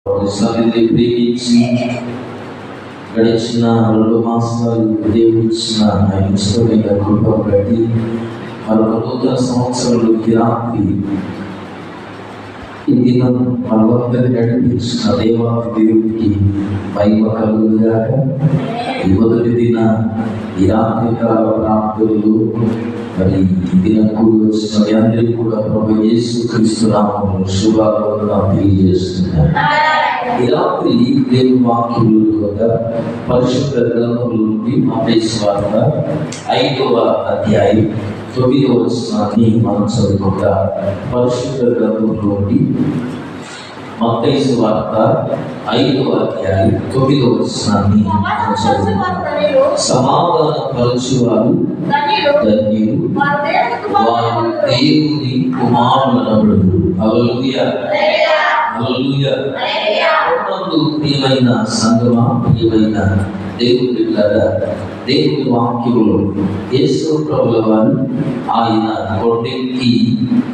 సన్నిధిని ప్రేమించి గడిచిన 2 మాసాలు దేవుడిచ్చిన ఆయన ఇష్టమైన కృప బట్టి మరొక నూతన సంవత్సరంలోకి రాత్రి ఈ దినం మనలందరినీ నడిపించిన దేవుడికి మహిమ కలుగుగాక. ఈ మొదటి దిన ఈ రాత్రి కాల ప్రార్థనలు మరి ఈ దినం కూడి వచ్చిన మీ అందరికీ కూడా ప్రభు యేసు క్రీస్తు నామములో శుభాకాంక్షలు తెలియజేస్తున్నాను. ఈ రాత్రి దేవుని వాక్యముల ద్వారా పరిశుద్ధ గ్రంథముల నుండి మత్తయి సువార్త 5వ అధ్యాయం 9వ వచనాన్ని మనం చదువుకుంటా. పరిశుద్ధ గ్రంథముల నుండి మత్తయి సువార్త 5వ అధ్యాయం 9వ వచనాన్ని మనం చదువుకుంటా. సమాధాన పరచువారు ధన్యులు, వారు దేవుని కుమారులనబడుదురు. హల్లెలూయా, హల్లెలూయా. ప్రియమైన సంగమా, ప్రియమైన దేవుని బిడ్డలారా, దేవుని వాక్యములో యేసు ప్రభుల వారు ఆయన కొండెక్కి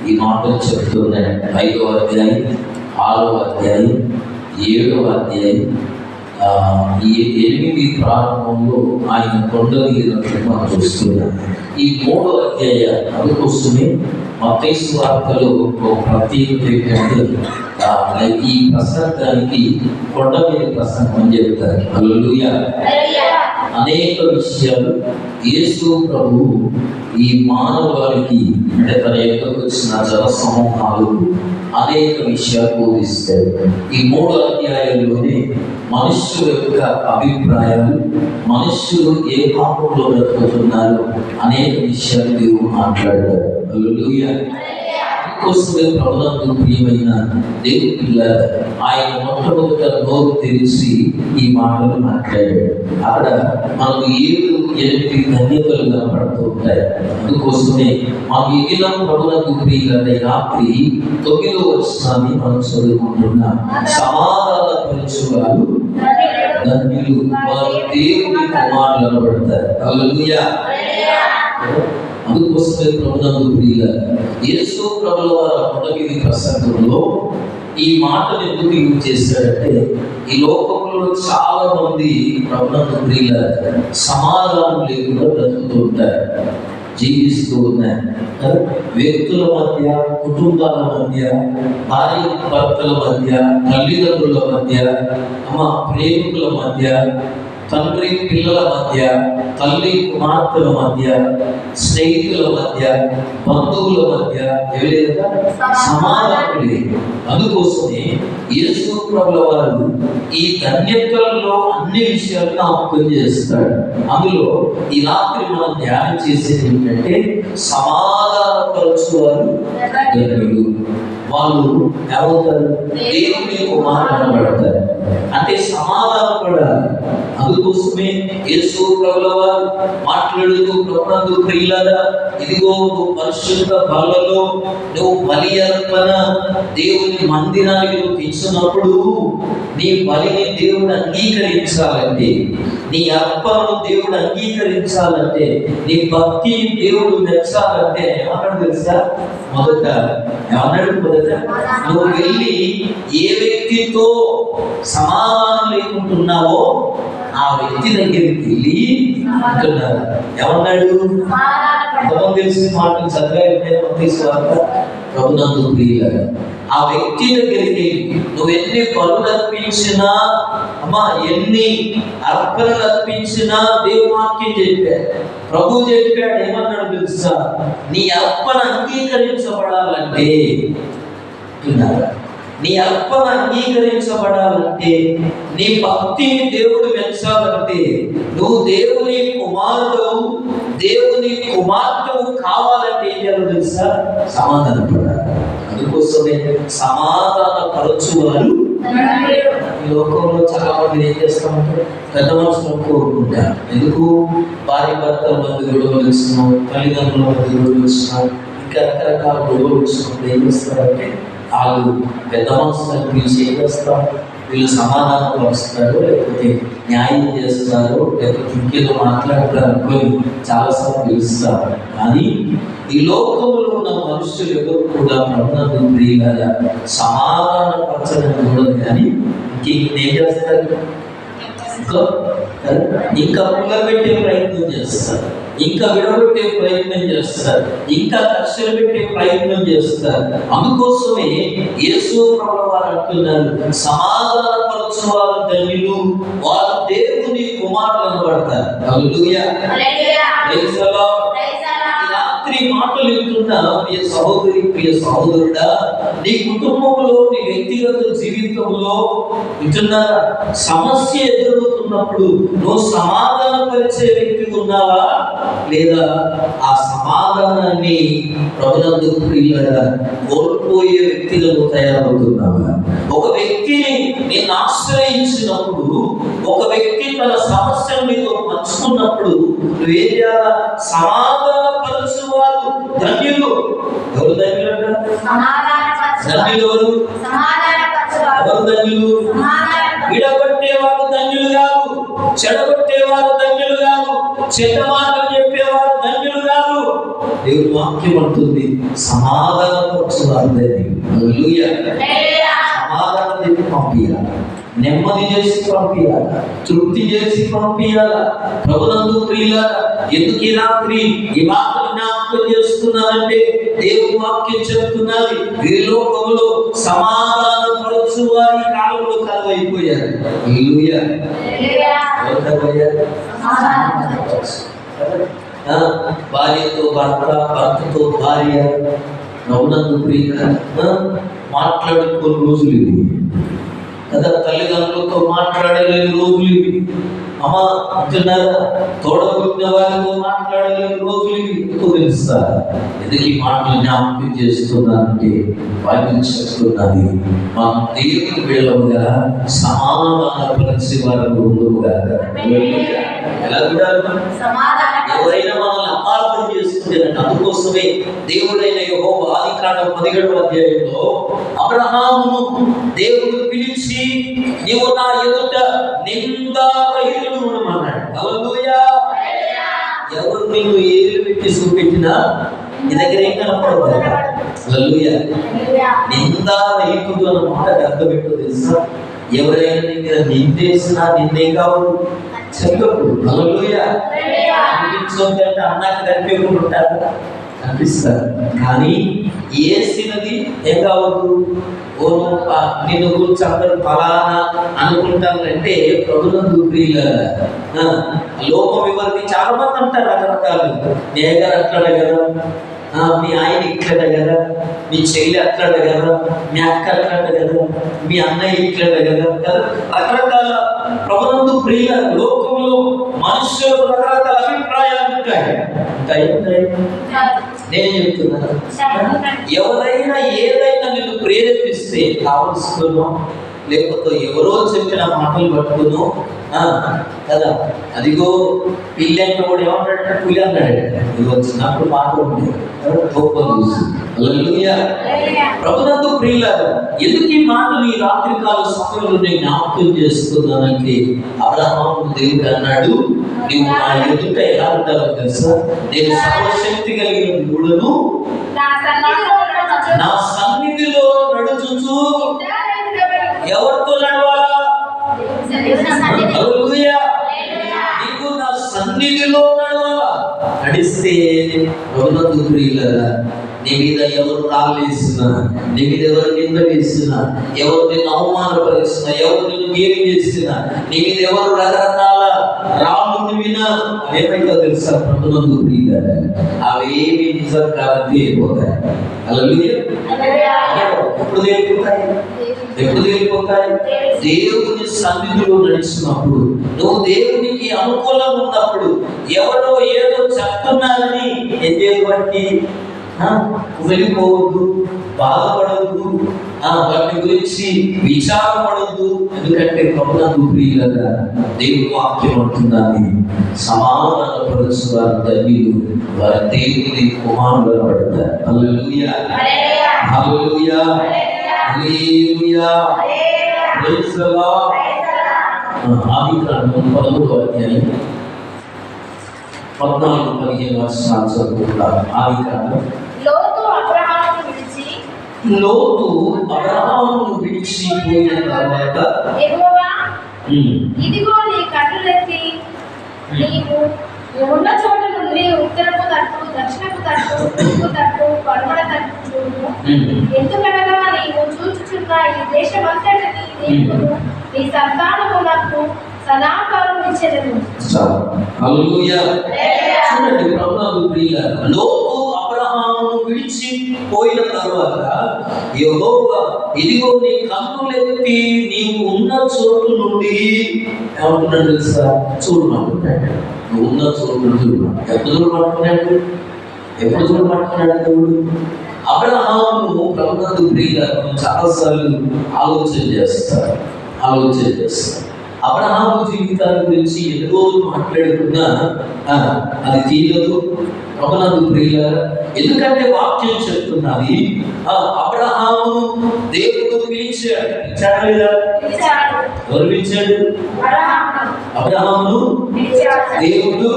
ఈ మాటలు చెప్తున్నాడు. 5వ అధ్యాయం, 6వ అధ్యాయం, 7వ అధ్యాయం, ఈ 8 ప్రారంభంలో ఆయన కొండ దిగినట్లు మనం చూస్తున్నాం. ఈ 3వ అధ్యాయం అందుకోసమే మత్తయి సువార్తలో ఒక ప్రత్యేకత ఏంటంటే ఈ ప్రసంగానికి కొండ మీద ప్రసంగం అని చెప్తారు. హల్లెలూయా. అనేక విషయాలు యేసు ప్రభువు ఈ మానవాళికి అంటే తన యొక్కకు వచ్చిన జన సమూహాలకు అనేక విషయాలు బోధిస్తాడు. ఈ 3 అధ్యాయాల్లోనే మనుష్యుల యొక్క అభిప్రాయాలు, మనుష్యులు ఏ పాపంలో బ్రతుకుతున్నారో అనేక విషయాలు దేవుడు మాట్లాడారు. హల్లెలూయా. కోసమే ప్రభునందు ప్రియమైన దేవుని పిల్లలు ఆయన మొట్టమొదట నోరు తెరిచి ఈ మాటలు మాట్లాడాడు. అక్కడ మనకు 7-8 ధన్యతలు కనపడుతూ ఉంటాయి. అందుకోసమే మాకు ఎగిన ప్రభునందు ప్రియుల రాత్రి 9వ వచనాన్ని మనం చదువుకుంటున్నాం. సమాధాన పరచువారు ధన్యులు, వారు దేవుని కుమారులు అనబడతారు. హల్లెలూయా. అందుకోసమే ప్రభునందు ప్రియుల యేసు ప్రభుల వారి కొండ మీద ప్రసంగంలో ఈ మాటను ఎందుకు యూజ్ చేశాడంటే, ఈ లోకంలో చాలా మంది ప్రభునందు ప్రియుల సమాధానం లేకుండా బ్రతుకుతూ ఉంటారు, జీవిస్తూ ఉన్నారు. వ్యక్తుల మధ్య, కుటుంబాల మధ్య, భార్య భర్తల మధ్య, తల్లిదండ్రుల మధ్య, ప్రేమికుల మధ్య, తండ్రి పిల్లల మధ్య, తల్లి కుమార్తెల మధ్య, స్నేహితుల మధ్య, బంధువుల మధ్య సమాధానం లేదు. అందుకోసమే యేసు ప్రభుల వారు ఈ ధన్యతల్లో అన్ని విషయాలను జ్ఞాపకం చేస్తాడు. అందులో ఈ రాత్రి మనం ధ్యానం చేసేది ఏంటంటే సమాధానపరచువారు ధన్యులు. వాళ్ళు ఏమవుతారు? దేవుని కుమారులు అనబడతారు. అంటే సమాధానపడాలి. అందుకోసమే యేసు ప్రభుల వారు మాట్లాడుతూ ప్రభునందు ప్రియులారా, ఇదిగో నువ్వు పరిశుద్ధ బలలో నువ్వు బలి అర్పణ దేవుని మందిరానికి నువ్వు తెచ్చినప్పుడు నీ బలిని దేవుడు అంగీకరించాలంటే, నీ అర్పణను దేవుడు అంగీకరించాలంటే, నీ భక్తి దేవుడు మెచ్చాలంటే ఏమన్నాడు తెలుసా? మొదట నువ్వు వెళ్ళి ఏ వ్యక్తితో సమాధానం లేకుంటున్నావో ఆ వ్యక్తి దగ్గరికి వెళ్ళి అంటున్నారు. ఏమన్నాడు? ఎంతమంది తెలిసిన మాటలు చదివా ప్రభునందు ప్రియులారా, ఆ వ్యక్తి దగ్గరికి నువ్వు ఎన్ని పనులు అర్పించినా, ఎన్ని అర్పణలు అర్పించినా దేవుని వాక్యం చెప్పాడు, ప్రభు చెప్పాడు. ఏమన్నాడు తెలుసా? నీ అర్పణ అంగీకరించబడాలంటే, నీ అర్పణ అంగీకరించబడాలంటే, నీ భక్తిని దేవుడు మెచ్చాలంటే, నువ్వు దేవుని కుమారుడు, దేవుని కుమార్తెవు కావాలంటే ఏం చేయాలో తెలుసా? సమాధానం పడాలి. అందుకోసమే సమాధాన పరచువారు. ఈ లోకంలో చాలా మంది ఏం చేస్తామంటే పెద్ద మనుషులను కోరుకుంటారు. ఎందుకు? భార్య భర్తల మధ్య గొడవలు ఇస్తున్నాం, తల్లిదండ్రుల మధ్య గొడవలు ఇస్తున్నాం, ఇంకా రకరకాల గొడవలు ఇస్తున్నాం. ఏం చేస్తారంటే వాళ్ళు పెద్ద మనసులను పిలిచి ఏం చేస్తారు? వీళ్ళు సమాధానం పరుస్తారు, లేకపోతే న్యాయం చేస్తారు, లేకపోతే ఇంకేదో మాట్లాడతారు అనుకొని చాలాసార్లు పిలుస్తారు. కానీ ఈ లోకంలో ఉన్న మనుషులు ఎవరు కూడా ప్రభునందు ప్రియులారా సమాధాన పరచడం చూడదు. కానీ ఇంకేం చేస్తారు? ఇంకా పుల్లబెట్టే ప్రయత్నం చేస్తారు, ఇంకా విడగొట్టే ప్రయత్నం చేస్తారు, ఇంకా కష్టలు పెట్టే ప్రయత్నం చేస్తారు. అందుకోసమే యేసు ప్రభువు వారు అంటున్నారు, సమాధాన పరచు వారు ధన్యులు, వారు దేవుని కుమారులు అనబడతారు. హల్లెలూయా, ప్రైజ్ ది లార్డ్. రాత్రి మాటలు వింటున్నా ప్రియ సహోదరి, ప్రియ సహోదరుడా, నీ కుటుంబంలో, నీ వ్యక్తిగత జీవితంలో వింటున్నారా? సమస్య ఎదురవుతున్నప్పుడు నువ్వు సమాధాన పరిచే వ్యక్తి ఉన్నావా, లేదా ఆ సమాధానాన్ని ప్రభునందు ప్రియులారా కోల్పోయే వ్యక్తిగా తయారవుతున్నావా? ఒక వ్యక్తిని నేను ఆశ్రయించినప్పుడు, ఒక వ్యక్తి తన సమస్యను నీతో పంచుకున్నప్పుడు నువ్వేం చేయాలా? సమాధాన పరచు వారు ధన్యులు. ఎవరు ధన్యులు అంట? ధన్యులు ఎవరు? ఎవరు ధన్యులు? విడగొట్టేవారు ధన్యులు కాదు, చెడగొట్టేవారు ధన్యులు కాదు, చెడ్డ మాటలు చెప్పేవారు ధన్యులు కాదు. దేవుని వాక్యం అంటుంది సమాధాన పరచువారు ధన్యులు. హల్లెలూయా. సమాధానం చెప్పి పంపియాలి, నెమ్మది చేసి పంపియాల, తృప్తి చేసి పంపియాల. ప్రభునందు ప్రియులారా, ఎందుకు ఈ రాత్రి ఈ మాటలు జ్ఞాపకం చేస్తున్నానంటే దేవుని వాక్యం చెప్తున్నది, ఈ లోకంలో సమాధాన పరచు వారి కాలంలో కరువైపోయారు. హల్లెలూయా. భార్యతో భర్త, భర్తతో భార్య, ప్రభునందు ప్రియులారా మాట్లాడుకునే రోజులు ఇవి కదా. తల్లిదండ్రులతో మాట్లాడలేని రోజులు ఇవి. అమ్మ అంటున్నారా, తోడబుట్టిన వారితో మాట్లాడలేని రోజులు ఇవి. ఎందుకో తెలుసా? ఎందుకు ఈ మాటలు జ్ఞాపకం చేస్తున్నానంటే బైబిల్ చెప్తున్నది, మనం దేవుని బిడ్డలుగా సమాధాన పరిచే వారు ఉండుగా. ఎలా కూడా ఎవరైనా మనల్ని అపార్థం చేసుకుంటే, అందుకోసమే దేవుడైన యెహోవా ఆదికాండం 17వ అధ్యాయంలో అబ్రహామును దేవుడు పిలిచి నీవు నా ఎదుట నిందారహితుడు ఉండమన్నాడు. హల్లెలూయా. ఎవరు నీవు ఏలు పెట్టి చూపెట్టినా నీ దగ్గర ఏం కనపడదు. హల్లెలూయా. నిందారహితుడు అన్న మాటకు అర్థం ఏంటో తెలుసా? ఎవరైనా నీ మీద నిందేసినా నిన్నే కావు చెప్పు. హల్లెలూయా. అనిపించొద్దంటే అన్నాక కనిపించకుండా ఉంటారు, కనిపిస్తారు. కానీ ఏసినది ఏం కావద్దు. నిన్ను గురించి అందరూ ఫలానా అనుకుంటారంటే ప్రభునందు ప్రియులారా లోకం ఎవరికి చాలా మంది అంటారు రకరకాలు. నేగారు అట్లాడే కదా, మీ ఆయన ఇట్లాడే కదా, మీ చెల్లి అట్లాడే కదా, మీ అక్క అట్లాడే కదా, మీ అన్నయ్య ఇట్లాడే కదా, రకరకాల ప్రభునందు ప్రియులారా లోకంలో మనుషులకు రకరకాల అభిప్రాయాలు ఉంటాయి. నేను చెప్తున్నాను, ఎవరైనా ఏదైనా నిన్ను ప్రేరేపిస్తే కావలసుకునో, లేకపోతే ఎవరో చెప్పిన మాటలు పట్టుకునో కదా, అదిగో పిల్లి అంటే కూడా ఏమంటాడంటే పులి అన్నాడు. ఇదిగో చిన్నప్పుడు మాట ఉంది చూసి. హల్లెలూయా. ప్రభునందు ప్రియులారా, ఎందుకు ఈ మాటలు ఈ రాత్రి కాల సమయంలో నేను జ్ఞాపకం చేస్తున్నానంటే అబ్రహాము దేవుడు అన్నాడు, నీవు నా ఎదుట ఎలా ఉంటావో తెలుసా? నేను సర్వశక్తి కలిగిన దేవుడును, నా సన్నిధిలో నడుచుచు. ఎవరితో నడవాలా? హల్లెలూయా. నీవు నా సన్నిధిలో నడవాలా. నడిస్తే ప్రభునందు ప్రియులారా, నీ మీద ఎవరు రాలేసినా, నీ మీద ఎవరు నింద వేసినా, ఎవరు నిన్ను అవమానపరిచినా, ఎవరు నిన్ను గేలి చేసినా, నీ మీద ఎవరు రకరకాల రాముని వినా ఏమైతే తెలుసా? ప్రభునందు ప్రియులారా, అవేమి నిజం కాదని తేలిపోతాయి. హల్లెలూయా. ఎప్పుడు తేలిపోతాయి? ఎప్పుడు తేలిపోతాయి? దేవుని సన్నిధిలో నడిచినప్పుడు, నువ్వు దేవునికి అనుకూలంగా ఉన్నప్పుడు, ఎవరో ఏదో చెప్తున్నారని ఎద్దేది బట్టి వెళ్ళిపోవద్దు, బాధపడవద్దు, వాటి గురించి విచారపడద్దు. ఎందుకంటే ప్రభునందు ప్రియులారా దేవుని వాక్యం అంటున్నది, సమాధాన పరచు వారు ధన్యులు, వారి దేవుని కుమారులు పడతారు. Hallelujah. Hallelujah. Hallelujah. Praise the Lord. ఆదికాండం 13వ అధ్యాయం 14-15 వచనాలు చదువుకుంటాం. ఆదికాండం. లోతు అబ్రహామును విడిచి పోయిన తర్వాత యెహోవా ఇదిగో నీ కన్నులెత్తి నీవు ఉన్న చోట నుండి ఉత్తరపు తట్టు, దక్షిణపు తట్టు, తూర్పు తట్టు, పడమర తట్టు చూడు. ఎందుకనగా నీవు చూచుచున్న ఈ దేశమంతటిని నీకును నీ సంతానమునకు సదాకాలం ఇచ్చెదను. హల్లెలూయా. చూడండి ప్రభువు ప్రియులారా, లోతు అబ్రహామును విడిచి పోయిన తర్వాత యెహోవా ఇదిగో నీ కన్నులెత్తి నీవు ఉన్న చోటు నుండి ఏమంటున్నాడు తెలుసా? చూడమంటున్నాడు. నువ్వు ఉన్న చోటు నుండి చూడమంటున్నాడు. ఎప్పుడు చూడమంటున్నాడు దేవుడు? అబ్రహాము ప్రభువు ప్రియులారా చాలాసార్లు ఆలోచన చేస్తారు. అబ్రహాము జీవితాల గురించి ఎన్నో మాట్లాడుతున్నా అది తీయదు ప్రభునందు ప్రియులారా. ఎందుకంటే వాక్యం చెప్తున్నది అబ్రహాము దేవుడు పిలిచాడు. ఎవరు పిలిచాడు? అబ్రహామును దేవుడు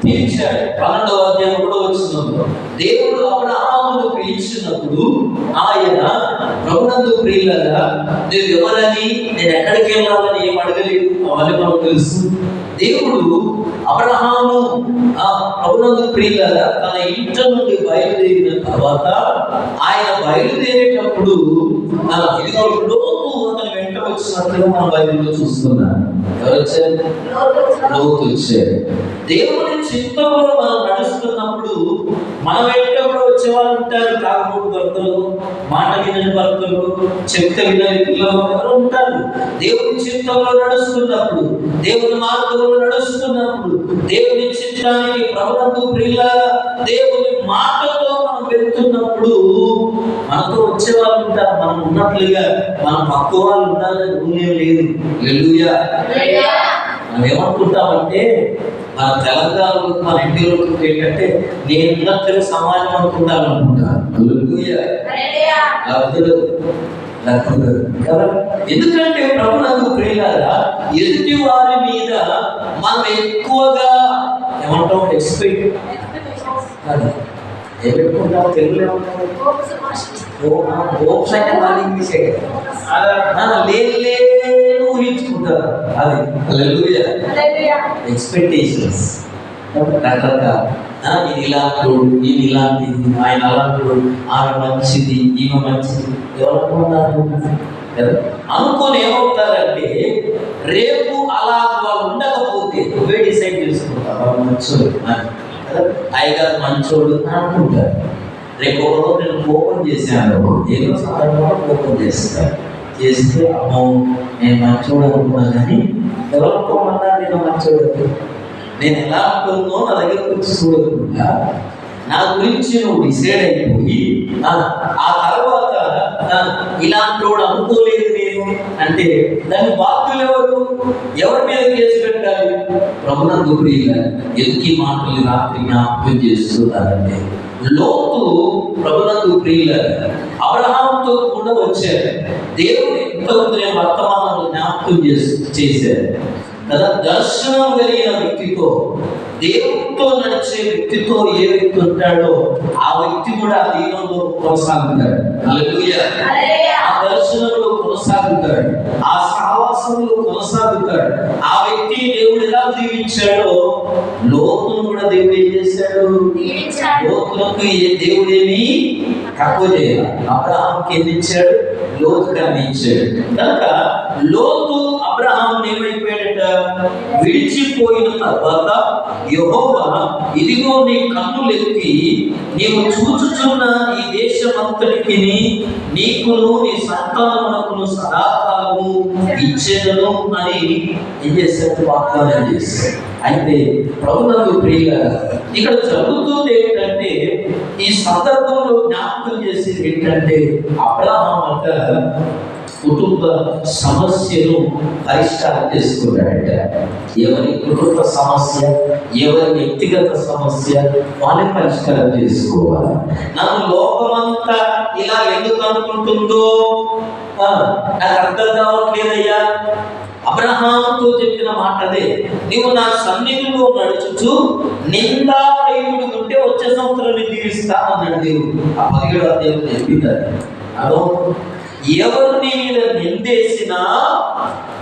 పిలిచాడు. 12వ అధ్యాయం 1వ వచనంలో దేవుడు అబ్రహామును పిలిచినప్పుడు ఆయన ప్రభునందు ప్రియులారా నేను ఎవరని, నేను ఎక్కడికి వెళ్ళాలని ఏం అడగలేదు. అవన్నీ మనకు తెలుసు. దేవుడు అబ్రహాము ప్రభునందు ప్రియులారా తన ఇంటి నుండి బయలుదేరిన తర్వాత ఆయన బయలుదేరేటప్పుడు ఇదిగో లోతు అతని వెంట వచ్చినట్లుగా మనం బైబిల్లో చూస్తున్నాం. ఎవరు వచ్చారు? లోతు వచ్చారు. దేవుని చిత్తంలో మనం నడుస్తున్నప్పుడు మన వెంట కూడా వచ్చేవాళ్ళు ఉంటారు. కాకపోతే భక్తులు, మాట వినని భక్తులు, చెప్తే వినని పిల్లలు ఎవరు ఉంటారు. దేవుని చిత్తంలో నడుస్తున్నప్పుడు, దేవుని మార్గంలో నడుస్తున్నప్పుడు, దేవుని చిత్తానికి ప్రభునందు ప్రియులారా దేవుని మాటతో మనం వెళ్తున్నప్పుడు మనతో వచ్చేవాళ్ళు ఉంటారు. మనం ఉన్నట్లుగా మన పక్క వాళ్ళు ఉండాలని రూలేం లేదు. హల్లెలూయా. మనం ఏమనుకుంటామంటే మన తెలంగాణలో మన ఇంటిలోకి ఏంటంటే నేను ఉన్నట్లుగా సమాజం అనుకుంటాను. ఎందుకంటే ప్రభునందు ప్రియులారా ఎదుటి వారి మీద మనం ఎక్కువగా ఏమంటాం? ఎక్స్పెక్ట్ ఏపెట్టుకుంటాం? తెలుగులో ఊహించుకుంటారు. అది హల్లెలూయా. ఎక్స్పెక్టేషన్స్ రకరకాల. ఇది ఇలాంటి, ఇది ఇలాంటిది, ఆయన అలాంటి, ఆమె మంచిది, ఈమె మంచిది. ఎవరనుకున్నారు అనుకొని ఏమవుతారంటే రేపు అలా వాళ్ళు ఉండకపోతే నువ్వే డిసైడ్ చేసుకుంటావు మంచోడు అని. అయ్యగారు మంచోడు అని అనుకుంటారు. రేపు ఒకరోజు నేను కోపం చేశాను, ఏదో సందర్భంలో కోపం చేస్తే అమ్మో నేను మంచోడు అనుకున్నా. కానీ ఎవరనుకోమన్నా నేను మంచోడు, నేను ఎలా ఉంటుందో నా దగ్గర వచ్చి చూడకుండా నా గురించి నువ్వు డిసైడ్ అయిపోయి ఆ తర్వాత ఇలాంటి వాడు అనుకోలేదు నేను అంటే దాన్ని బాధ్యులు ఎవరి మీద కేసు పెట్టాలి? ప్రభునందు ప్రియులారా ఎందుకు ఈ మాటలు రాత్రి జ్ఞాపకం చేస్తున్నారంటే లోతు ప్రభునందు ప్రియులారా అబ్రహాముతో కూడా వచ్చారు. దేవుడు ఎంతమంది వర్తమానంలో జ్ఞాపకం చేశారు కదా. దర్శనం కలిగిన వ్యక్తితో, దేవుడితో నడిచే వ్యక్తితో ఏ వ్యక్తి ఉంటాడో ఆ వ్యక్తి కూడా ఆ దీనంలో కొనసాగుతాడు. హల్లెలూయా. ఆ దర్శనంలో కొనసాగుతాడు, ఆ సహవాసంలో కొనసాగుతాడు. ఆ వ్యక్తి దేవుడు ఎలా దీవించాడో లోతును కూడా దేవుడు ఏం చేశాడు? లోతులకు దేవుడేమి తక్కువ చేయాలి. అబ్రహాంకి ఏమి ఇచ్చాడు? లోతుకి అందించాడు. కనుక లోతు అబ్రహాం ఏమైపోయాడట? విడిచిపోయిన తర్వాత యెహోవా ఇదిగో నీ కన్నులెత్తి నీవు చూచుచున్న ఈ దేశమంతటికి నీకును నీ సంతానమునకును సదాకాలము ఇచ్చెదను అని ఏం చేశాడు? వాగ్దానం చేశాడు. అయితే ప్రభునందు ప్రియులారా ఇక్కడ జరుగుతుంది ఏంటంటే ఈ సందర్భంలో జ్ఞాపకం చేసేది ఏంటంటే అబ్రహాం అంట కుటుంబ సమస్యను పరిష్కారం చేసుకున్నాడట. ఎవరి కుటుంబ సమస్య, ఎవరి వ్యక్తిగత సమస్య వాళ్ళని పరిష్కారం చేసుకోవాలి. నన్ను లోకమంతా ఇలా ఎందుకు అనుకుంటుందో నాకు అర్థం కావట్లేదయ్యా. అబ్రహాముతో చెప్పిన మాట అదే, నీవు నా సన్నిధిలో నడుచుచు నిందారహితుడు ఉంటే వచ్చే సంవత్సరం దీవిస్తా అన్నాడు దేవుడు. ఆ 17వ అధ్యాయం చెప్పింది. అదో ఎవరు నీ మీద నిందేసినా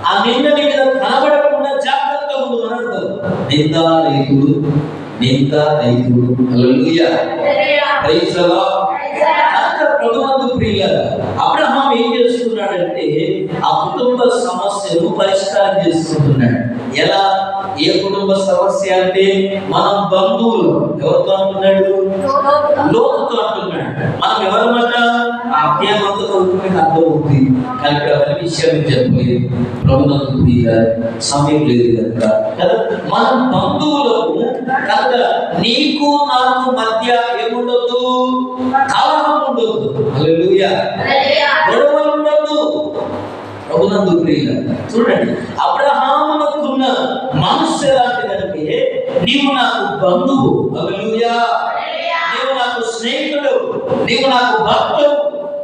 ఆ నింద నీ మీద కనబడకుండా జాగ్రత్తగా ఉండు అన్నాడు. నిందారహితుడు, నిందారహితుడు. హల్లెలూయా, ప్రైజ్ ది లార్డ్. ప్రభునందు ప్రియులారా, అబ్రహాం ఏం చేస్తున్నాడంటే ఆ కుటుంబ సమస్యను పరిష్కారం చేసుకుంటున్నాడు. ఎలా? ఏ కుటుంబ సమస్య అంటే మనం బంధువులు. ఎవరితో అంటున్నాడు? లోతుతో అంటున్నాడు. మనం ఎవరమాట? అధ్యాయంతో మీకు అర్థమవుతుంది. కానీ ఇక్కడ అన్ని విషయాలు చెప్పలేదు. ప్రభునందు ప్రియులారా, సమయం లేదు కనుక కదా, మనం బంధువులకు కనుక నీకు నాకు మధ్య ఏముండదు? కలహం ఉండదు. హల్లెలూయా, గొడవలు ఉండదు. ప్రభునందు ప్రియులారా, చూడండి అబ్రహామునకున్న మనస్సు ఎలాంటిదంటే నీవు నాకు బంధువు. హల్లెలూయా, నీవు నాకు స్నేహితుడు, నీవు నాకు భక్తుడు,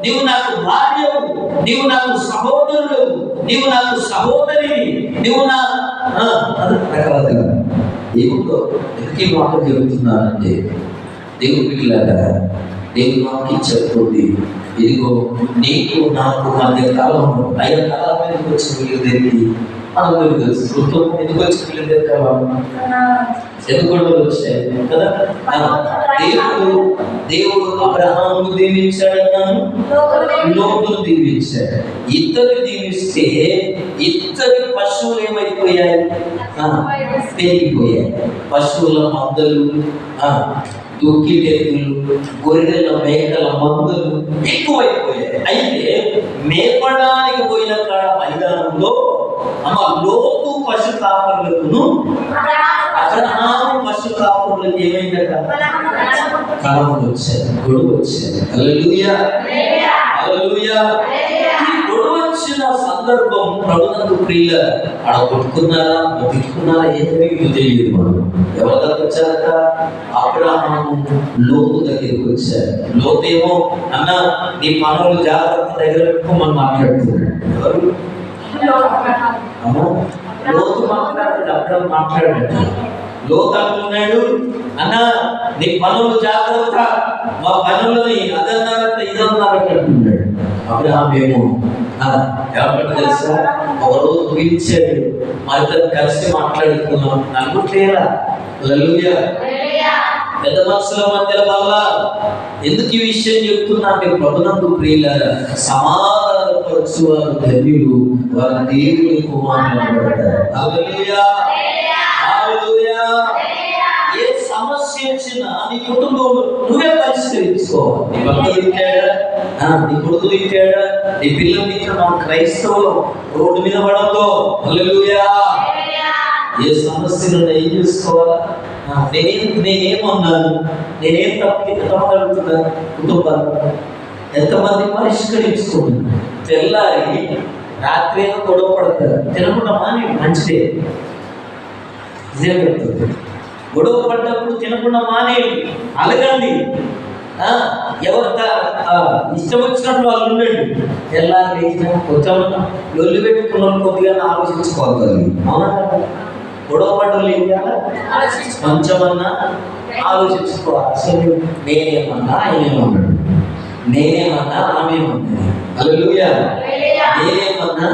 నీవు నాకు భార్యవు, నీవు నాకు సహోదరుడు, నీవు నాకు సహోదరి, నీవు నా రకరకాలుగా ఏముందో ఎందుకు మాట చెబుతున్నానంటే దేవుడి పిల్లలారా, దేవుడు వాక్యం చెప్తుంది, ఇదిగో నీకు నాకు మధ్య కాలం అయ్యా కాలం ఎందుకు వచ్చి వీళ్ళదేంటి మనకు తెలుసు. ఎందుకు వచ్చి వీళ్ళదే ఎందుకు గొడవలు వచ్చాయి కదా. దేవుడు అబ్రహామును దీవించాడన్నాను, లోతును దీవించాడు. ఇద్దరు దీవిస్తే ఇద్దరి పశువులు ఏమైపోయాయి? పెరిగిపోయాయి. పశువుల మందలు, దుక్కిటెత్తులు, గొర్రెల మేకల మందలు ఎక్కువైపోయాయి. అయితే మేపడానికి పోయిన కాడ మైదానంలో లోతు పశు కాపరులను అబ్రహాము పశు కాపరులకు ఏమైందట? కలహములు వచ్చాయి, గొడవ వచ్చాయి. హల్లెలూయా, హల్లెలూయా. గొడవ వచ్చిన సందర్భం ప్రభునందు ప్రియులారా, ఆడ కొట్టుకున్నారా తిట్టుకున్నారా ఏమీ తెలియదు. మనం ఎవరి దగ్గర వచ్చారట? అబ్రహాము లోతు దగ్గరికి వచ్చారు. లోతు ఏమో అన్న నీ పనులు జాగ్రత్త దగ్గర పెట్టుకోమని మాట్లాడుతున్నాడు. ఎవరు? లోతు మాట్లాడాడు, అబ్రహాము మాట్లాడాడు. లోతు అంటున్నాడు, అన్న నీ పనులు జాగ్రత్త, మా పనులని అదన్నారట ఇదన్నారట అంటున్నాడు. అబ్రహాం ఏమో ఏమంటే తెలుసా, ఒక రోజు పిలిచాడు, మా ఇద్దరు కలిసి మాట్లాడుకున్నాం. నలుగుట్లేరా? హల్లెలూయా. పెద్ద మనుషుల మధ్య వల్ల ఎందుకు ఈ విషయం చెప్తున్నా అంటే ప్రభునందు ప్రియులారా, సమాధానపరచువారు ధన్యులు, వారు దేవుని కుమారులు అనబడ్డారు. హల్లెలూయా, హల్లెలూయా. ఏ సమస్య వచ్చినా నీ కుటుంబంలో నువ్వే పరిష్కరించుకోవాలి. నీ భర్త తిట్టాడా, నీ కొడుకు తిట్టాడా, నీ పిల్లలు తిట్టాడు, మన క్రైస్తవులు రోడ్డు మీద పడద్దు. హల్లెలూయా. ఏ సమస్యను ఏం చేసుకోవాలా? నేనేమన్నాను, నేనేం తప్పగలుగుతున్నాను? కుటుంబాలు ఎంతమంది పరిష్కరించుకుంటున్నారు? తెల్లారి రాత్రి ఏదో గొడవ పడతారు, తినకుండా మాని మంచిదే. నిజం చెప్తుంది, గొడవ పడ్డప్పుడు తినకుండా మానేయండి, అలగండి. ఎవరు ఇష్టం వచ్చినట్టు వాళ్ళు ఉండండి. తెల్లారి లేచిన కొంచెం లొల్లి పెట్టుకున్న కొద్దిగా ఆలోచించుకోవాలి. అవునా? గొడవ పడ్డలు ఏం చేయాలి? కొంచెమన్నా ఆలోచించుకోవాలి. అసలు నేనేమన్నా ఆయనేమన్నాడు, నేనేమన్నా ఆమెమన్నది. హల్లెలూయా. నేనేమన్నా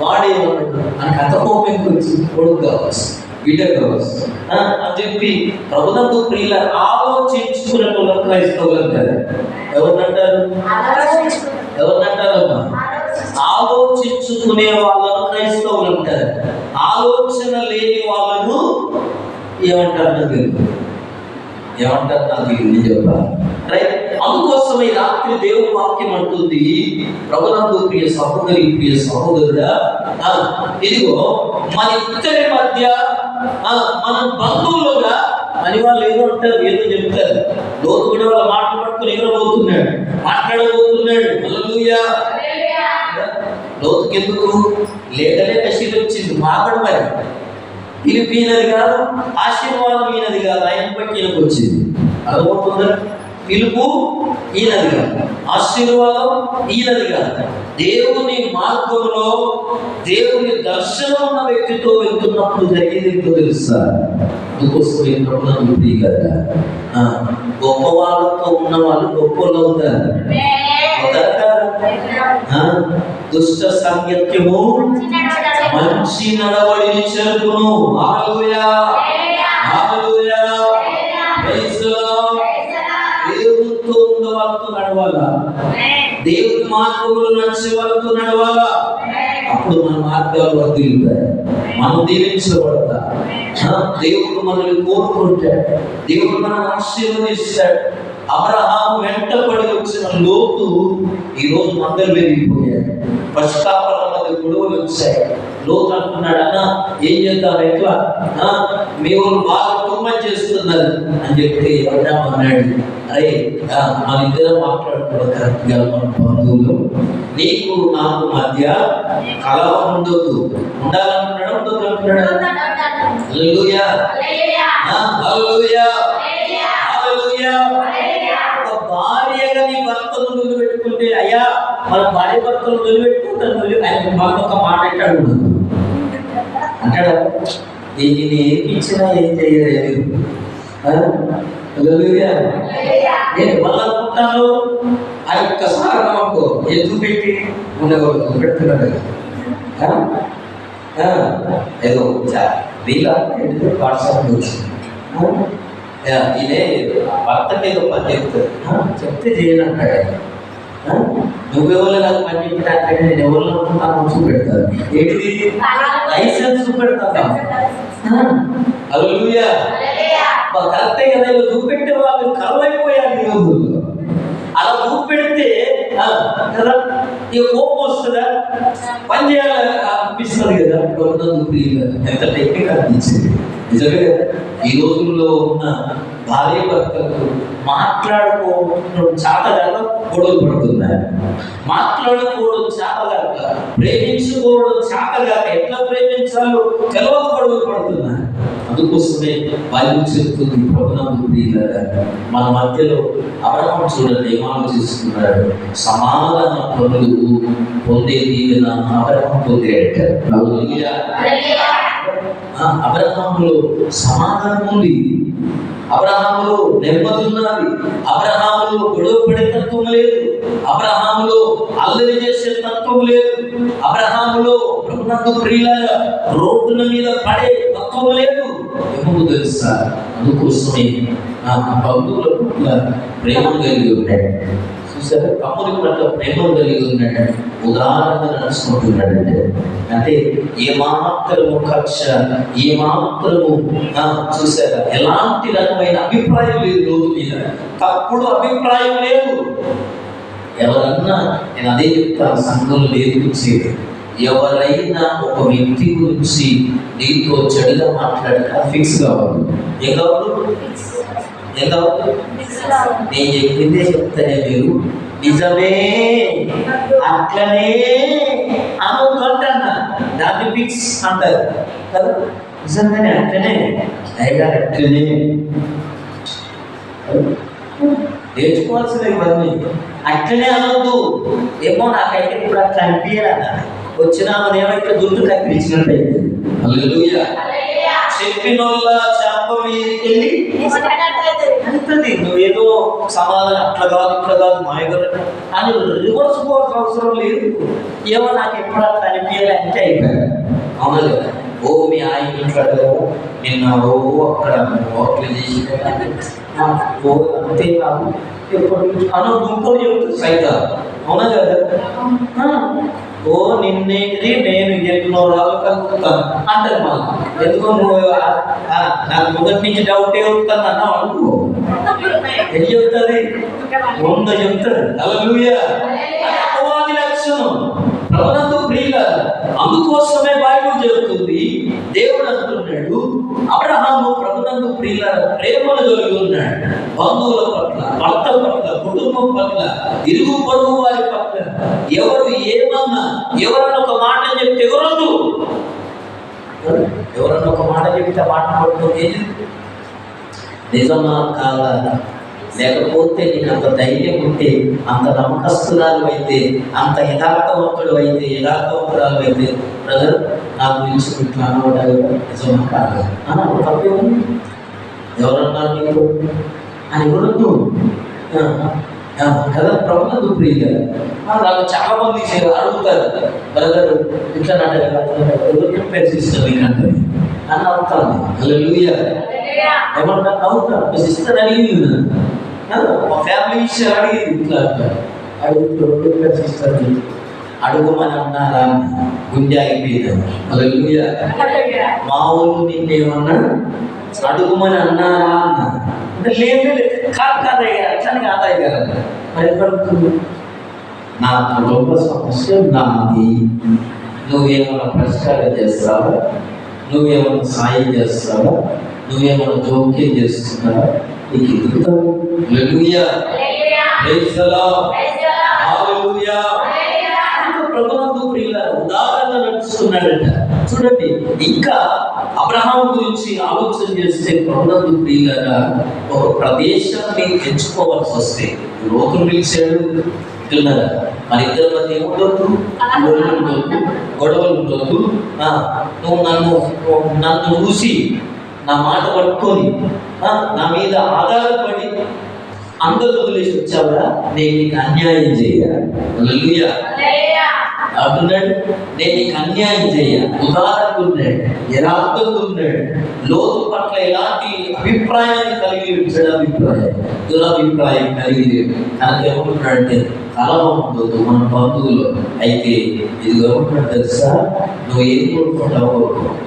వాడేమన్నాడు అని కథకోపం గురించి కొడుకు కావచ్చు, బిడ్డ కావచ్చు అని చెప్పి ప్రభునందు ప్రియుల ఆలోచించుకునే క్రైస్తవులు కదా. ఎవరినంటారు? ఎవరినంటారమ్మా? ఆలోచించుకునే వాళ్ళను క్రైస్తవులు అంటారు. ఆలోచన లేని వాళ్ళను ఏమంటారు? నాకు ఏమంటారు? నాకు ఇది చెప్పాలి. రైట్. అందుకోసం ఈ రాత్రి దేవుని వాక్యం అంటుంది, ప్రభునందు ప్రియ సహోదరి, ప్రియ సహోదరుడా, ఇదిగో మన ఇద్దరి మధ్య మన బంధువులుగా అని వాళ్ళు ఏదో అంటారు, ఏదో చెప్తారు. లోతు కూడా వాళ్ళ మాటలు పట్టుకుని ఎగరబోతున్నాడు, మాట్లాడబోతున్నాడు. హల్లెలూయా. లోతుకి ఎందుకు లేకలే కషీలు వచ్చింది, మాకడు మరి పిలిపినది కాదు, ఆశీర్వాదం ఈయనది కాదు, ఆయన బట్టి ఈయనకు వచ్చింది. అర్థమవుతుందా? పిలుపు ఈయనది కాదు, ఆశీర్వాదం ఈయనది కాదు. దేవుని మార్గంలో దేవుని దర్శనం ఉన్న వ్యక్తితో వెళ్తున్నప్పుడు జరిగేది ఏంటో తెలుసా? అందుకోసం వెళ్ళినప్పుడు కదా గొప్ప వాళ్ళతో ఉన్న వాళ్ళు గొప్పలు అవుతారు. దుష్ట సాంగత్యము మంచి నడవడిని చెరుపును. హల్లెలూయా, హల్లెలూయా, ప్రైజ్ ది లార్డ్. దేవునితో ఉన్న వాళ్ళతో నడవాలా, దేవుని మార్గంలో నడిచే వాళ్ళతో నడవాలా. అప్పుడు మన మార్గాలు వర్ధిల్లుతాయి, మనం దీవించబడతా. దేవుడు మనల్ని కోరుకుంటాడు, దేవుడు మనల్ని ఆశీర్వదిస్తాడు. అబ్రహాము వెంటబడి వచ్చిన లోతు ఈరోజు మందలు పెరిగిపోయాడు, పశుకాపల మధ్య గొడవలు వచ్చాయి. లోతు అంటున్నాడు, అన్న ఏం చేద్దాం, ఎట్లా మేము బాగా తుమ్మని చేస్తున్నారు అని చెప్తే అబ్రహాము అన్నాడు, అరే మన ఇద్దరం మాట్లాడుకోవడం కరెక్ట్ గా, మన బంధువులు నీకు నాకు మధ్య కలహం ఉండొద్దు. ఉండాలంటున్నాడు, ఉండొద్దు అంటున్నాడు. హల్లెలూయా, హల్లెలూయా, హల్లెలూయా. ఒక భార్యగా నీ భర్తను నిలబెట్టుకుంటే, అయ్యా మన భార్య భర్తలు నిలబెట్టుకుంటాను ఒక మాట అంటాడు అంటాడా? దీన్ని ఏమిచ్చినా ఏం చేయలేదు. నేను వాళ్ళు అనుకుంటాను ఆ ఒక్కసారి నమ్మకు ఎందుకు పెట్టి ఉండేవాళ్ళు పెడుతున్నాడు ఏదో వీళ్ళ వాట్సాప్ వచ్చింది. ఇదే భర్తకి ఏదో పని చెప్తారు, చెప్తే చేయనంటాడు. నువ్వెవరు నాకు పని చెప్పినట్టే నేను ఎవరు అనుకుంటాను చూపెడతాను. ఏంటిది లైసెన్స్ చూపెడతాను. హల్లెలూయా, కరెక్టే కదా. ఇలా చూపెట్టే వాళ్ళు కరువైపోయారు ఈ రోజుల్లో. అలా చూపెడితే కదా ఇక కోపం వస్తుందా, పని చేయాలి అనిపిస్తుంది కదా. ఎంత టెక్నిక్ అనిపించింది నిజమే కదా. ఈ రోజుల్లో ఉన్న భార్య భర్తలు మాట్లాడుకోవడం చాతగాక గొడవలు పడుతున్నాయి, మాట్లాడుకోవడం చాతగాక, ప్రేమించుకోవడం చాతగాక, ఎట్లా ప్రేమించాలో తెలియక గొడవలు పడుతున్నాయి. అందుకోసమే బైబిల్ చెప్తుంది, ప్రభునందు ప్రియులారా, మన మధ్యలో అబ్రహాము చూడండి ఏం ఆలోచిస్తున్నాడు. సమాధాన పనులు పొందే దీవెన అబ్రహాము పొందేట. అబ్రహాములో సమాధానం ఉంది, అబ్రహాములో నెమ్మది ఉన్నది, అబ్రహాములో గొడవ పడే తత్వం లేదు, అబ్రహాములో అల్లరి చేసే తత్వం లేదు, అబ్రహాములో ప్రభునందు ప్రియులారా రోడ్డుల మీద పడే తత్వం లేదు. ఎందుకు తెలుసా? అందుకోసమే బంధువుల పట్ల ప్రేమ కలిగి ఉన్నాడు. చూసారా, తమ్ముడి పట్ల ప్రేమ కలిగి ఉన్నాడు, ఉదాహరణగా నడుచుకుంటున్నాడంటే. అంటే ఏమాత్రము కక్ష, ఏమాత్రము చూసారా ఎలాంటి రకమైన అభిప్రాయం లేదు లోతు మీద, తప్పుడు అభిప్రాయం లేదు. ఎవరన్నా నేను అదే చెప్తాను, సంఘంలో నేర్పించేది, ఎవరైనా ఒక వ్యక్తి గురించి నీతో చెడుగా మాట్లాడితే ఫిక్స్ కావాలి. ఏం కావాలి? ఏం కావాలి? నేను చెప్పిందే చెప్తానే మీరు నిజమే అట్లనే అనుకుంటున్నా, దాన్ని ఫిక్స్ అంటారు కదా. నిజంగానే అట్లనే అయినా అట్లనే నేర్చుకోవాల్సిన ఇవన్నీ. అట్లనే అనొద్దు. ఏమో నాకైతే ఇప్పుడు అట్లా అనిపించాలన్నా వచ్చిన ఏమైతే దుడ్డు కనిపించినట్టయితే. హల్లెలూయా, చెప్పినోళ్ళ చాప మీదకి వెళ్ళి నువ్వేదో సమాధానం అట్లా కాదు ఇట్లా కాదు మాయగల అని రివర్స్ పోవాల్సిన అవసరం లేదు. ఏమో నాకు ఎప్పుడు అట్లా అనిపించాలి అంటే అయిపోయాడు. అవునా లేదా? ఓ మీ ఆయన ఇంట్లో నిన్న అక్కడ ఓట్లు చేసి అంతే కాదు ఎప్పుడు అన్న ఇంకోటి చెప్తుంది సైతం. అవునా కదా? ఓ నిన్నేది నేను ఎన్నో రాళ్ళు కలుగుతాను అంటారు. మళ్ళీ ఎందుకో నువ్వు నాకు మొదటి నుంచి డౌటే అవుతాను అన్నావు అనుకో, ఎన్ని చెప్తుంది? 100 చెప్తాడు. హల్లెలూయా, అపవాది లక్షణం. ప్రభునందు ప్రియులారా, అందుకోసమే బైబిల్ చెబుతుంది, దేవుడు అంటున్నాడు అబ్రహాము ప్రభునందు ప్రియులారా ప్రేమను కలిగి ఉన్నాడు. బంధువుల పట్ల, భర్త పట్ల, కుటుంబం పట్ల, ఇరుగు పొరుగు వారి పట్ల. ఎవరు ఏమన్నా ఎవరన్నా ఒక మాట చెప్తే ఎవరొద్దు, ఎవరన్నా ఒక మాట చెప్తే మాట పడుతుంది. నిజమా కాదా? లేకపోతే నీకు అంత ధైర్యం ఉంటే, అంత నమ్మకస్తురాలు అయితే, అంత యథార్థవంతురాలు అయితే బ్రదర్ నా గురించి ఇట్లా అనవడాలు నిజమా కాదు అన్నాడు. తప్పేమని ఎవరన్నారు నీకు అని కూడా కదా ప్రభుత్వ ప్రియ నాకు చాలా మంది అడుగుతారు, బ్రదర్ ఇట్లా సిస్టర్ నీకంటే అని అవుతాను. హల్లెలూయా. ఏమంటారు? అవుతాను సిస్టర్ అడిగి మా ఫ్యామిలీ విషయాలు అడిగింది ఇట్లా అడుగుతూ సిస్టర్ అడుగుమని అన్నారా? గుండె అయిపోయింది. హల్లెలూయా. మా ఊళ్ళు నిన్నేమన్నాడు? అడుగుమని అన్నారా అన్నా. లేదు కాదయ్యా, అట్లని కాదయ్యా. భయపడుతుంది. నా కుటుంబ సమస్య నాది, నువ్వేమైనా పరిష్కారం చేస్తావా? నువ్వేమైనా సాయం చేస్తావా? నువ్వేమైనా జోక్యం చేస్తున్నావా? నీకు ఎదుగుతావు. Hallelujah. Praise the Lord. Hallelujah. ప్రభునందు ప్రియులారా ఉదాహరణ నడుస్తున్నాడంట. చూడండి, ఇంకా అబ్రహాం గురించి ఆలోచన చేస్తే ప్రభునందు ప్రియులారా ఒక ప్రదేశాన్ని ఎంచుకోవాల్సి వస్తే లోతులు పిలిచాడు తిన్నారా? మన ఇద్దరి మధ్య ఏముండొద్దు, గొడవలు ఉండొద్దు. నువ్వు నన్ను చూసి నా మాట పట్టుకొని నా మీద ఆధారపడి అందరూ వదిలేసి వచ్చావురా, నేను నీకు అన్యాయం చేయాలి. హల్లెలూయా అంటున్నాడు. నేను నీకు అన్యాయం చేయాలి. ఉదాహరణకు ఉన్నాడు, యథార్థంగా ఉన్నాడు, లోతు పట్ల ఎలాంటి అభిప్రాయాన్ని కలిగి దురభిప్రాయం కలిగి తనకు ఏమంటున్నాడంటే కలవం ఉండదు మన బంధువులు. అయితే ఇది ఏమంటున్నాడు తెలుసా? నువ్వు ఏం కోరుకుంటావు?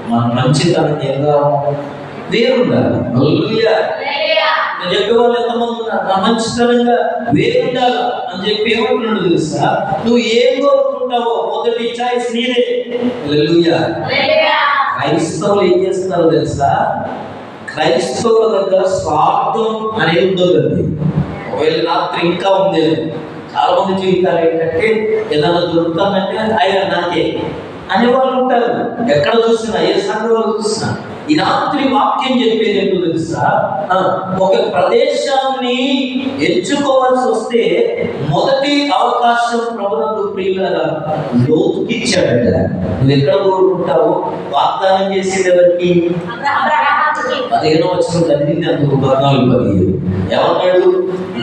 మన మంచితనం ఎలా వేరుండాలి. హల్లెలూయా. నేను చెప్పేవాళ్ళు ఎంతమంది ఉన్నారు? నా మంచితనంగా వేరుండాలి అని చెప్పి ఏమంటున్నాడు తెలుసా? నువ్వు ఏం కోరుకుంటావో మొదటి చాయిస్ నీదే. హల్లెలూయా. క్రైస్తవులు ఏం చేస్తున్నారు తెలుసా? క్రైస్తవుల దగ్గర స్వార్థం అనేది ఉండదండి. ఒకవేళ రాత్రి ఇంకా ఉంది. చాలా మంది జీవితాలు ఏంటంటే ఏదైనా దొరుకుతానంటే ఆయన నాకే అనేవాళ్ళు ఉంటారు. ఎక్కడ చూసినా, ఏ సంఘంలో చూసినా. ఈ రాత్రి వాక్యం చెప్పేది ఏంటో తెలుసా? ఒక ప్రదేశాన్ని ఎంచుకోవాల్సి వస్తే మొదటి అవకాశం ప్రభునందు ప్రియులారా లోతుకి ఇచ్చాడంట. నువ్వు ఎక్కడ కోరుకుంటావు? వాగ్దానం చేసేది ఎవరికి? 15వ వచనం చదివింది అందుకు 14-15 ఏమన్నాడు?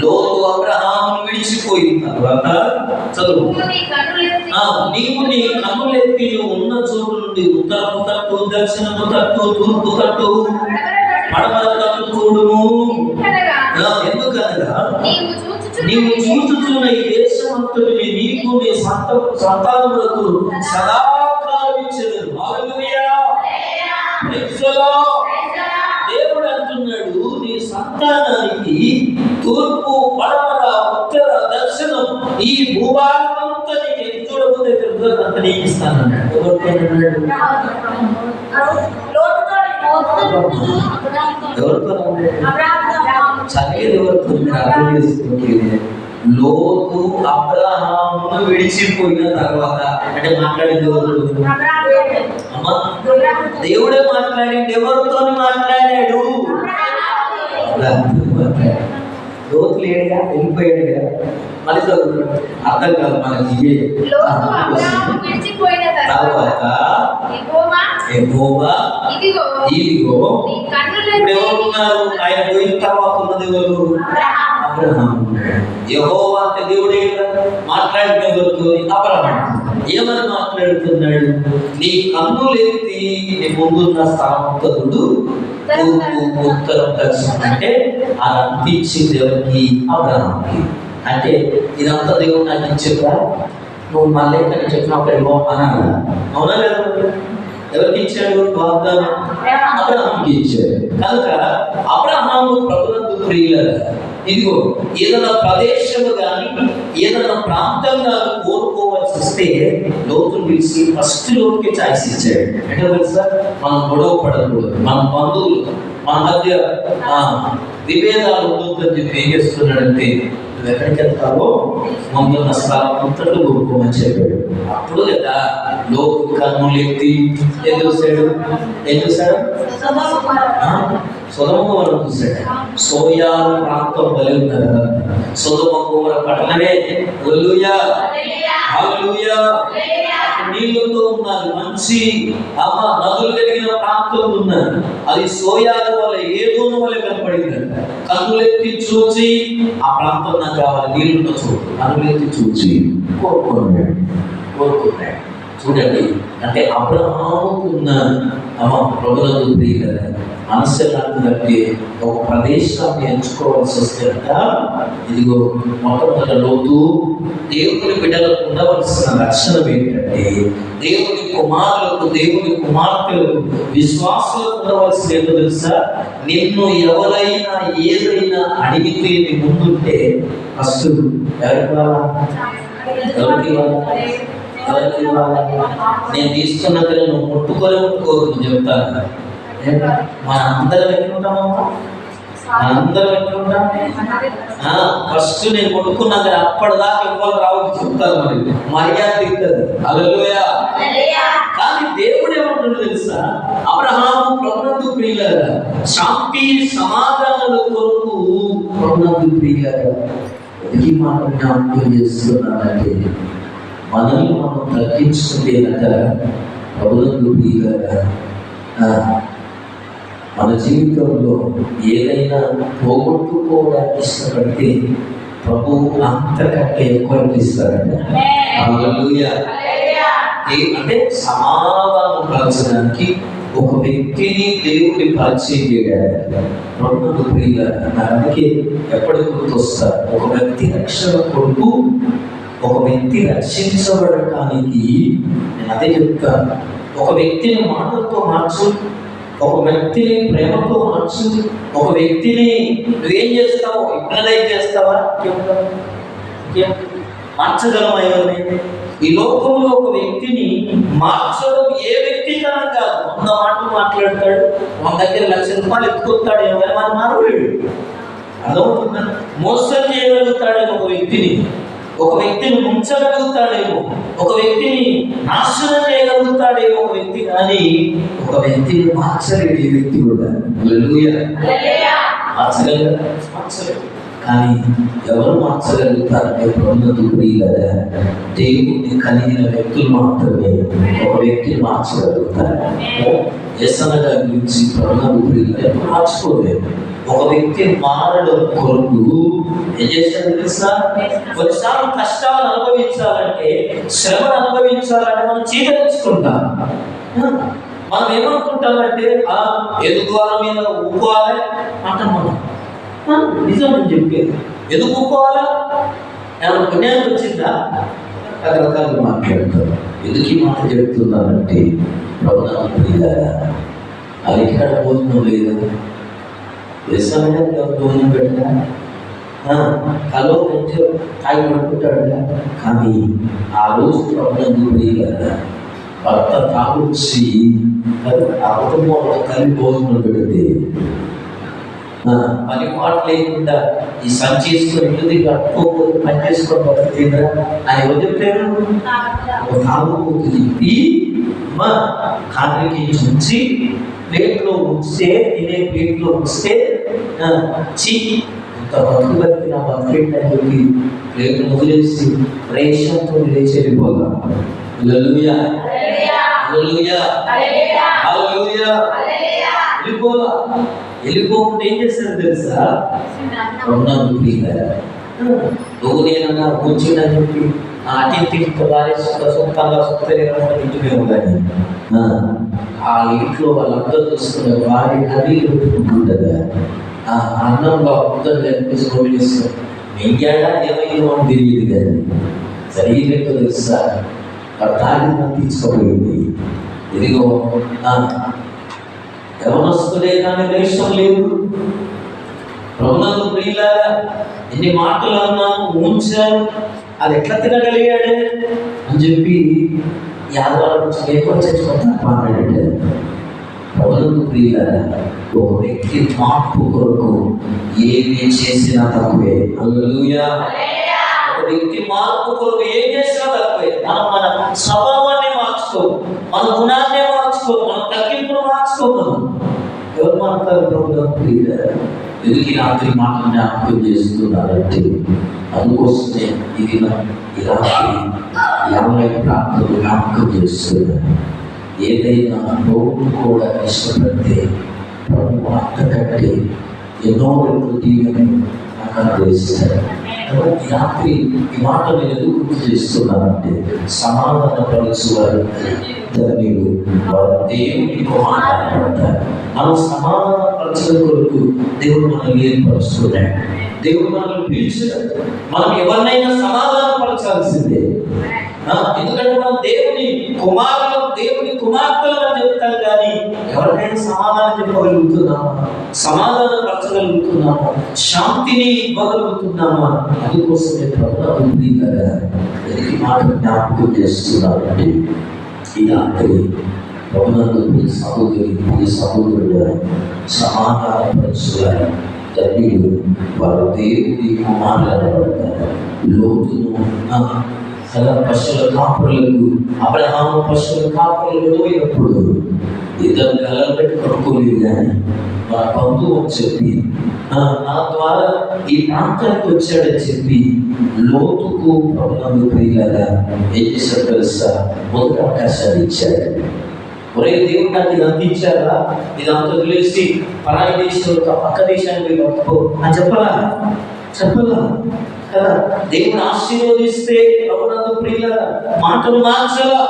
లోతు అబ్రహామును విడిచిపోయిన తర్వాత చదువు, నీవు నీ కన్నులెత్తి ఉన్న చోటు నుండి ఉత్తరపు తట్టు, దక్షిణపు తట్టు, తూర్పు తట్టు, పడమర తట్టు చూడుము. ఎందుకనగా నీవు చూచుచున్న ఈ దేశమంతటిని నీకు నీ సంతానములకు సదాకాలం ఇచ్చెదను. హల్లెలూయా. Praise the Lord. దేవుడు అంటున్నాడు, నీ సంతానానికి తూర్పు, పడమర, ఉత్తర, దక్షిణం ఈ భూభాగమంతా నీకు ఎన్ని చూడబోతే అంత నీకు ఇస్తానన్నాడు. చదివేది ఎవరితో అర్థం చేసుకుంటే లోతు అబ్రహామును విడిచిపోయిన తర్వాత అంటే మాట్లాడింది ఎవరు? అమ్మా, దేవుడే మాట్లాడింది. ఎవరితో మాట్లాడాడు? లోతు లేడుగా, వెళ్ళిపోయాడుగా. మళ్ళీ చదువుతున్నాడు, అర్థం కాదు మనకి. తర్వాత ఇదిగో ఎవరున్నారు? ఆయన పోయిన తర్వాత ఉన్నది ఎవరు? అబ్రహాము. యెహోవా అంటే దేవుడే మాట్లాడిన ఎవరితో? అబ్రహాము. ఏమని మాట్లాడుతున్నాడు? నీ కన్నులెత్తి నీ ముందున్న స్థానంతరుడు తూర్పు, ఉత్తరం, దక్షిణం అంటే అది అందించింది ఎవరికి? అబ్రహాముకి. అంటే ఇదంతా దేవుడు నాకు ఇచ్చేదా? నువ్వు మళ్ళీ ఎక్కడికి చెప్పినప్పుడు అన్నాడు. అవునా లేదా? ఎవరికి ఇచ్చాడు వాగ్దానం? అబ్రహాముకి ఇచ్చాడు. కనుక అబ్రహాము ప్రభునందు ప్రియులారా ఇదిగో ఏదైనా ప్రదేశము కానీ ఏదైనా ప్రాంతం కానీ కోరుకోవాల్సి వస్తే లోతును పిలిచి ఫస్ట్ లోతుకి ఛాయిస్ ఇచ్చాడు. అంటే తెలుసా, మనం గొడవ పడకూడదు, మన బంధువులు మన మధ్య విభేదాలు ఉండొద్దని చెప్పి ఏం చేస్తున్నాడంటే నువ్వు ఎక్కడికి వెళ్తావో ముందున్న స్థలం అంతటా ఊరుకోమని చెప్పాడు. అప్పుడు కదా లోపు కన్నులు ఎత్తి ఏం చూశాడు? సొదొమ గొమొర్రా చూశాడు. సోయారు ప్రాంతం వలె ఉన్నారు కదా సొదొమ గొమొర్రా పట్టణమే. హల్లెలూయా హల్లెలూయా. నీళ్ళతో ఉన్నారు, మంచి నదులు కలిగిన ప్రాంతం ఉన్నారు. అది సోయారు వల్ల ఏదోను వల్ల కనపడిందంట. కన్నులెత్తి చూసి ఆ ప్రాంతం నాకు కావాలి, నీళ్ళున్న చోటు కన్నులెత్తి చూసి కోరుకున్నాడు. చూడండి, అంటే అబ్రహాముకున్న ప్రభునందు ప్రియుల మనసు లాంటిదంటే ఒక ప్రదేశాన్ని ఎంచుకోవాల్సి వస్తే ఇదిగో మొట్టమొదట లోతు దేవుని బిడ్డలకు ఉండవలసిన లక్షణం ఏంటంటే దేవుని కుమారులకు దేవుని కుమార్తెలకు విశ్వాసులకు ఉండవలసిన ఏంటో తెలుసా? నిన్ను ఎవరైనా ఏదైనా అడిగితే నీ ముందుంటే ఫస్ట్ నేను తీసుకున్నాక నువ్వు ముట్టుకోరు చెప్తాను. మన అందరం ఎట్లుంటామమ్మా? అందరం ఎట్లుంటాం? ఫస్ట్ నేను ముట్టుకున్నాక అప్పటిదాకా ఇవ్వాలి రావచ్చు చెప్తాను. మరి మర్యాద ఇస్తుంది. హల్లెలూయా. కానీ దేవుడు ఏమంటాడు తెలుసా? అబ్రహాము ప్రభునందు ప్రియులారా, శాంతి సమాధానాల కొరకు ప్రభునందు ప్రియులారా ఈ మాట జ్ఞాపకం చేస్తున్నానంటే మనల్ని మనం తగ్గించుకుంటేనక ప్రభునందు ప్రియులారా మన జీవితంలో ఏదైనా పోగొట్టుకోవడానికి ఇష్టపడితే ప్రభు అంతకంటే ఎక్కువ ఇస్తారంట. హల్లెలూయా. అంటే సమాధానం పరచడానికి ఒక వ్యక్తిని దేవుడిని పరిచయం చేయడానికి ప్రభుత్వ ప్రియుల అందుకే ఎప్పటికి గుర్తొస్తారు. ఒక వ్యక్తి రక్షణ కొరకు, ఒక వ్యక్తి రక్షించబడటానికి నేను అదే చెప్తాను. ఒక వ్యక్తిని మాటలతో మార్చు, ఒక వ్యక్తిని ప్రేమతో మార్చు, ఒక వ్యక్తిని నువ్వేం చేస్తావు? హిప్నటైజ్ చేస్తావా? మార్చగలమా? ఎవరిని? ఈ లోకంలో ఒక వ్యక్తిని మార్చడం ఏ వ్యక్తి కన్నా కాదు. 100 మాటలు మాట్లాడతాడు, మన దగ్గర ₹1,00,000 ఎత్తుకొస్తాడు, ఎవరైనా మన మానవుడు అదవుతుందా? మోసం చేయగలుగుతాడేమో ఒక వ్యక్తిని, ఒక వ్యక్తిని ముంచగలుగుతాడేమో, ఒక వ్యక్తిని నాశనం చేయగలుగుతాడేమో ఒక వ్యక్తి, కానీ ఒక వ్యక్తిని మార్చలేడు ఏ వ్యక్తి కూడా. హల్లెలూయా. మార్చలేడు. కానీ ఎవరు మార్చగలుగుతారంటే ప్రభునందు ప్రియులారా దేవుడిని కలిగిన వ్యక్తులు మాత్రమే ఒక వ్యక్తిని మార్చగలుగుతారు. యేసయ్య గారి గురించి ప్రభునందు ప్రియులారా మార్చుకోలేదు. ఒక వ్యక్తి మారడం కొరకు ఏం చేశారు తెలుసా? కొన్నిసార్లు కష్టాలను అనుభవించాలంటే, శ్రమను అనుభవించాలంటే మనం చీకరించుకుంటాం. మనం ఏమనుకుంటామంటే ఎదుగు ద్వారా మీద ఊకోవాలి అంటాం. మనం నిజం అని చెప్పేది ఎందుకు ఊకోవాలా? ఏమైనా పుణ్యానికి వచ్చిందా? రకరకాలు మాట్లాడతారు. ఎందుకు ఈ మాట చెప్తున్నానంటే ప్రభునందు ప్రియులారా అది ఇక్కడ భోజనం లేదు, వ్యవసాయంలో భోజనం పెట్టినా కలో పెంచు తాగి పడుకుంటాడు. కానీ ఆ రోజు ప్రభునందు ప్రియులారా భర్త తాగొచ్చి ఆ కుటుంబంలో కలిసి భోజనం పెడితే పని మాట లేకుండా ఈ సంచి చేసుకొని ఇంటికి కట్టుకోకపోతే పని చేసుకొని బతుకుతుందా అని ఎవరు చెప్పారు? తాగుబోతు చెప్పి కాంగ్రికి ఉంచి ప్లేట్లో ఉంచితే, తినే ప్లేట్లో ఉంచితే ఇంత బతుకు బతికిన బతుకేంటి అని చెప్పి ప్లేట్లు వదిలేసి రేషంతో లేచి వెళ్ళిపోగా. హల్లెలూయా. హల్లెలూయా. హల్లెలూయా. వెళ్ళిపోగా. వెళ్ళిపోకుండా ఏం చేస్తారు తెలుసా? ప్రభునందు ప్రియులారా నువ్వు నేనన్నా కూర్చుని చెప్పి అతిథి భార్య సొంతంగా ఇంటిమేమో కానీ ఆ ఇంట్లో వాళ్ళందరూ చూస్తున్న భార్య అది పెట్టుకుంటుందా అన్నంలో అర్థం కనిపించుకోవాలి. వెంకాడా ఏమైనా అని తెలియదు కానీ జరిగినట్టు తెలుసా? తాగి తీసుకోపోయింది. ఇదిగో యవనస్తులే కానీ దేశం లేదు. ప్రభునందు ప్రియులారా ఎన్ని మాటలు అన్నాము, ఉంచారు, అది ఎట్లా తినగలిగాడు అని చెప్పి యాదవాళ్ళ నుంచి లేకుండా చచ్చిపోతాను మాట్లాడాడు. ప్రభువుకు ప్రియులారా, ఒక వ్యక్తి మార్పు కొరకు ఏమి చేసినా తక్కువే. హల్లెలూయా. ఒక వ్యక్తి మార్పు కొరకు ఏం చేసినా తక్కువే. మనం మన స్వభావాన్ని మార్చుకోము, మన గుణాన్ని మార్చుకోము, మన తగ్గింపును మార్చుకోము. ఎవరు మాట్లాడారు ప్రభువుకు ప్రియులారా? ఎందుకు ఈ రాత్రి మాట జ్ఞాపకం చేస్తున్నారంటే, అందుకోసమే ఇది ఈ రాత్రి 50 ప్రాంతాలు జ్ఞాపకం చేస్తున్నారు. ఏదైనా ప్రభువు కూడా ఇష్టపడితే ప్రభు అంతకంటే ఎన్నో రెట్లు దీవెనలు నాకు అనుగ్రహిస్తారు. ఈ రాత్రి ఈ మాట నేను ఎందుకు గుర్తు చేస్తున్నానంటే, సమాధానపరచువారు ధన్యులు, వారు దేవునితో మాట్లాడతారు. మనం సమాధానపరచడం కొరకు దేవుడు మనల్ని ఏర్పరుస్తున్నాడు. దేవుడు మనల్ని పిలిచాడు. మనం ఎవరినైనా సమాధానపరచాల్సిందే. ఎందుకంటే మనం దేవుని కుమారులు, దేవుని కుమార్తెలు అని చెప్తాం, కానీ ఎవరికైనా సమాధానం చెప్పగలుగుతున్నామా? సమాధానం పరచగలుగుతున్నామా? శాంతిని ఇవ్వగలుగుతున్నామా? అందుకోసమే ప్రభుత్వం ఎదిగి మాట జ్ఞాపకం చేస్తున్నారంటే, ఈ రాత్రి ప్రభుత్వ సహోదరుడు సమాధానపరచుగారు ధన్యులు, వారు దేవుని కుమారులను పడతారు. లోతును పశువుల కాపురులకు, అబ్రహాము పశువుల కాపురులకు పోయినప్పుడు ఇద్దరు కళ్ళలు పెట్టి కొనుక్కోలేదు, కానీ మన బంధువు అని చెప్పి నా ద్వారా ఈ ప్రాంతానికి వచ్చాడని చెప్పి లోతుకు ప్రభుత్వ ప్రియులారా ఏం చేశారు తెలుసా? మొదటి అవకాశాలు ఇచ్చాడు. ఒరే దేవుడు నాకు ఇది అందించారా, ఇదంతా తెలిసి పరాయి దేశంలో పక్క దేశానికి పట్టుకో అని చెప్పలా కదా? దేవుని ఆశీర్వదిస్తే ప్రభునందు ప్రియులారా మాటలు మార్చాలా?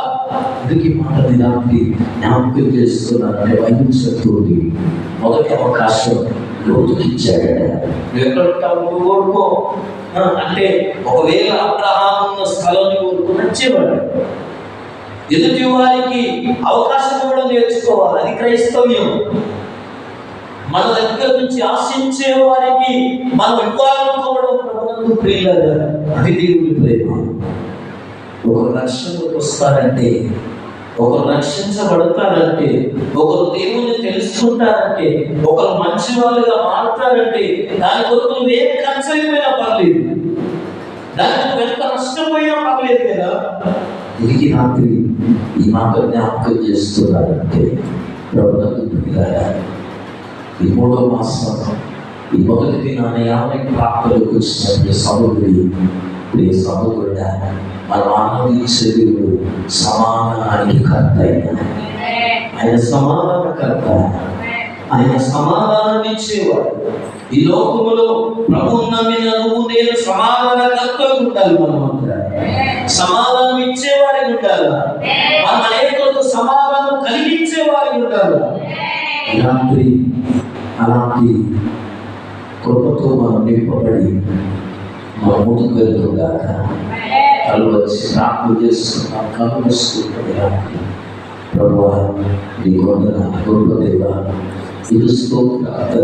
అందుకే మాటలు ఇలాంటి జ్ఞాపకం చేస్తున్నారంటే వైద్యుడి మొదటి అవకాశం లోతుకి ఇచ్చాడ. నువ్వు ఎక్కడ ఉంటావు కోరుకో అంటే, ఒకవేళ అబ్రహాము ఉన్న స్థలాన్ని కోరుకో నచ్చేవాడు. ఎదుటి వారికి అవకాశం కూడా నేర్చుకోవాలి, అది క్రైస్తవ్యం. మన దగ్గర నుంచి ఆశించే వారికి మనం ఇవ్వాలనుకోవడం ప్రభువుకు ప్రియులారా, అది దేవుని ప్రేమ. ఒకరు రక్షణకు వస్తారంటే, ఒకరు రక్షించబడతారంటే, ఒకరు దేవుణ్ణి తెలుసుకుంటారంటే, ఒకరు మంచి వాళ్ళుగా మారుతారంటే, దాని కొరకు నువ్వేం ఖర్చు అయిపోయినా పర్లేదు, దానికి ఎంత నష్టపోయినా పర్లేదు కదా. తిరిగి రాత్రి ఈ మాట జ్ఞాపకం చేస్తున్నారంటే, ప్రభువుకు ప్రియులారా, ఈ 3వ మాసం ఈ మొదటి దినాన 50 ప్రాంతాలకు వచ్చినప్పుడు సహోదరుడా, మనం ఆనందించే దేవుడు సమాధానానికి కర్త ఆయన సమాధానకర్త, ఆయన సమాధానం ఇచ్చేవాడు. ఈ లోకములో ప్రభువు నమ్మిన నువ్వు నేను సమాధానకర్తలు ఉండాలి. మనమంతా సమాధానం ఇచ్చేవాడిని ఉండాలి. మన అనేకులకు సమాధానం కలిగించేవాడిని ఉండాలి. ఇలాంటి అలాంటి కృపతో మనం నింపబడి మనం ముందుకు వెళ్తుందాక కళ్ళు వచ్చి ప్రార్థన చేస్తున్నాం. కళ్ళు మూసుకుంటున్నాం. ప్రభువా నీ వందనాలు, గొప్ప దేవా, ఇది స్తోత్రాలు.